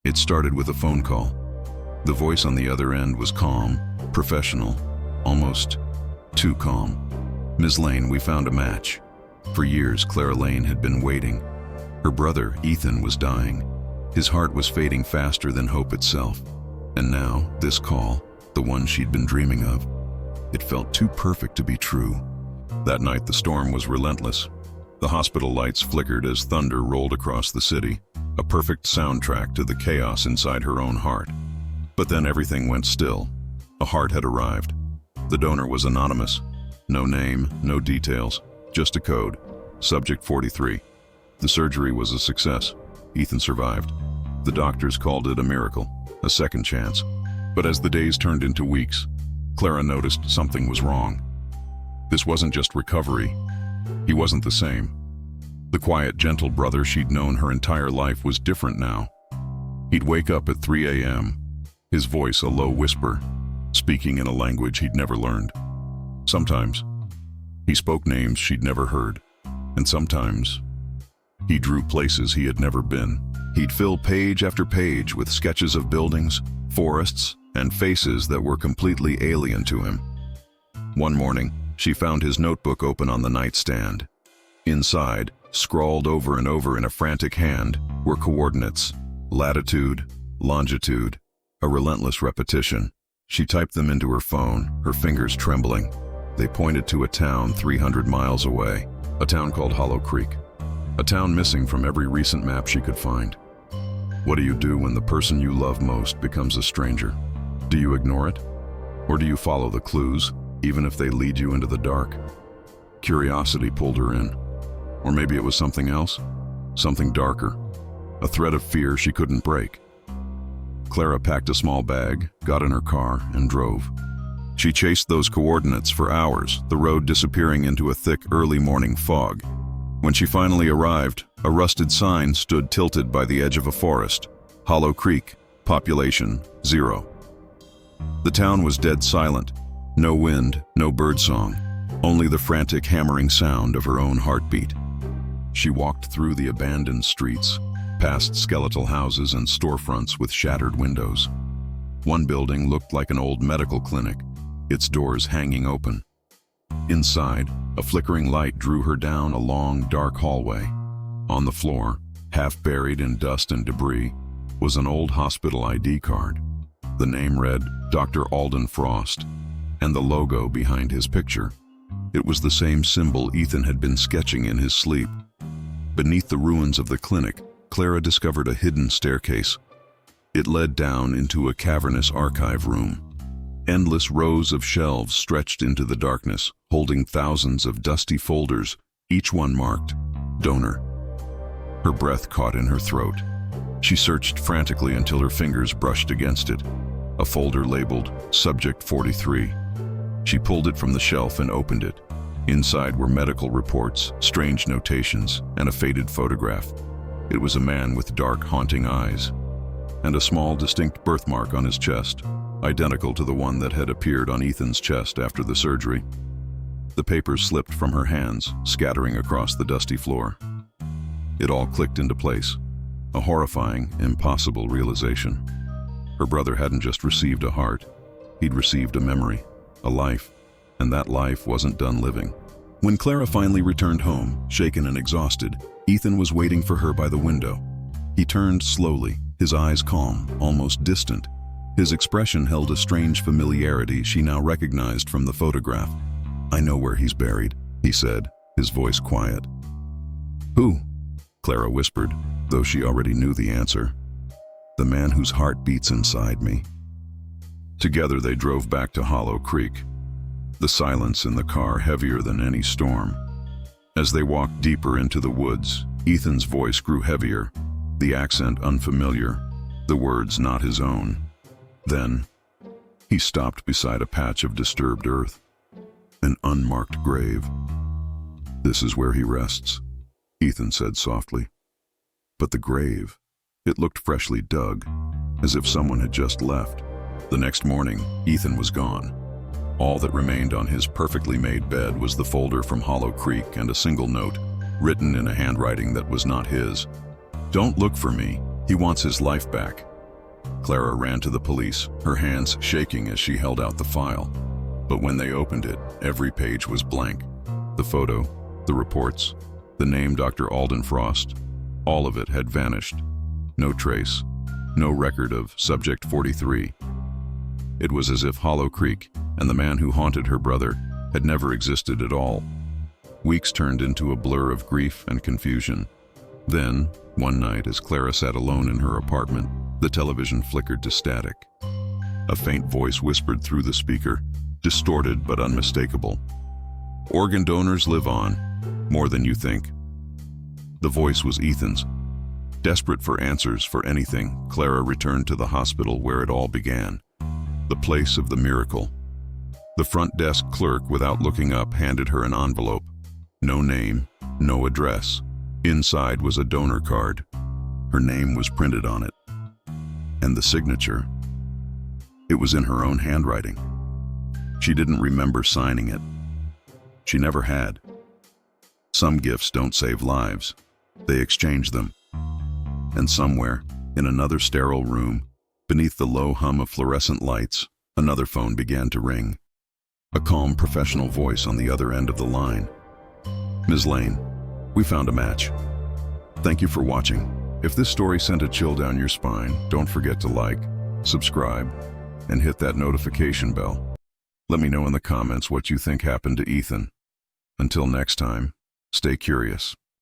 It started with a phone call. The voice on the other end was calm, professional, almost too calm. "Ms. Lane, we found a match." For years, Clara Lane had been waiting. Her brother, Ethan, was dying. His heart was fading faster than hope itself. And now, this call, the one she'd been dreaming of. It felt too perfect to be true. That night, the storm was relentless. The hospital lights flickered as thunder rolled across the city, a perfect soundtrack to the chaos inside her own heart. But then everything went still. A heart had arrived. The donor was anonymous. No name, no details, just a code. Subject 43. The surgery was a success. Ethan survived. The doctors called it a miracle, a second chance. But as the days turned into weeks, Clara noticed something was wrong. This wasn't just recovery. He wasn't the same. The quiet, gentle brother she'd known her entire life was different now. He'd wake up at 3 a.m., his voice a low whisper, speaking in a language he'd never learned. Sometimes, he spoke names she'd never heard, and sometimes, he drew places he had never been. He'd fill page after page with sketches of buildings, forests, and faces that were completely alien to him. One morning, she found his notebook open on the nightstand. Inside, scrawled over and over in a frantic hand, were coordinates, latitude, longitude, a relentless repetition. She typed them into her phone, her fingers trembling. They pointed to a town 300 miles away, a town called Hollow Creek, a town missing from every recent map she could find. What do you do when the person you love most becomes a stranger? Do you ignore it? Or do you follow the clues, even if they lead you into the dark? Curiosity pulled her in. Or maybe it was something else, something darker, a thread of fear she couldn't break. Clara packed a small bag, got in her car, and drove. She chased those coordinates for hours, the road disappearing into a thick early morning fog. When she finally arrived, a rusted sign stood tilted by the edge of a forest. Hollow Creek, population 0. The town was dead silent. No wind, no birdsong, only the frantic hammering sound of her own heartbeat. She walked through the abandoned streets, past skeletal houses and storefronts with shattered windows. One building looked like an old medical clinic, its doors hanging open. Inside, a flickering light drew her down a long, dark hallway. On the floor, half buried in dust and debris, was an old hospital ID card. The name read Dr. Alden Frost, and the logo behind his picture. It was the same symbol Ethan had been sketching in his sleep. Beneath the ruins of the clinic, Clara discovered a hidden staircase. It led down into a cavernous archive room. Endless rows of shelves stretched into the darkness, holding thousands of dusty folders, each one marked donor. Her breath caught in her throat. She searched frantically until her fingers brushed against it. A folder labeled Subject 43. She pulled it from the shelf and opened it. Inside were medical reports, strange notations, and a faded photograph. It was a man with dark, haunting eyes, and a small, distinct birthmark on his chest, identical to the one that had appeared on Ethan's chest after the surgery. The papers slipped from her hands, scattering across the dusty floor. It all clicked into place, a horrifying, impossible realization. Her brother hadn't just received a heart, he'd received a memory, a life, and that life wasn't done living. When Clara finally returned home, shaken and exhausted, Ethan was waiting for her by the window. He turned slowly, his eyes calm, almost distant. His expression held a strange familiarity she now recognized from the photograph. "I know where he's buried," he said, his voice quiet. "Who?" Clara whispered, though she already knew the answer. "The man whose heart beats inside me." Together they drove back to Hollow Creek, the silence in the car heavier than any storm. As they walked deeper into the woods, Ethan's voice grew heavier, the accent unfamiliar, the words not his own. Then, he stopped beside a patch of disturbed earth, an unmarked grave. "This is where he rests," Ethan said softly. But the grave, it looked freshly dug, as if someone had just left. The next morning, Ethan was gone. All that remained on his perfectly made bed was the folder from Hollow Creek and a single note, written in a handwriting that was not his. "Don't look for me. He wants his life back. Clara ran to the police, her hands shaking as she held out the file. But when they opened it, every page was blank. The photo, the reports, the name Dr. Alden Frost, all of it had vanished. No trace, no record of Subject 43. It was as if Hollow Creek and the man who haunted her brother had never existed at all. Weeks turned into a blur of grief and confusion. Then, one night as Clara sat alone in her apartment, the television flickered to static. A faint voice whispered through the speaker, distorted but unmistakable. "Organ donors live on, more than you think." The voice was Ethan's. Desperate for answers for anything, Clara returned to the hospital where it all began, the place of the miracle. The front desk clerk, without looking up, handed her an envelope. No name, no address. Inside was a donor card. Her name was printed on it. And the signature. It was in her own handwriting. She didn't remember signing it. She never had. Some gifts don't save lives. They exchange them. And somewhere, in another sterile room, beneath the low hum of fluorescent lights, another phone began to ring. A calm, professional voice on the other end of the line. "Ms. Lane, we found a match. Thank you for watching. If this story sent a chill down your spine, don't forget to like, subscribe, and hit that notification bell. Let me know in the comments what you think happened to Ethan. Until next time, stay curious."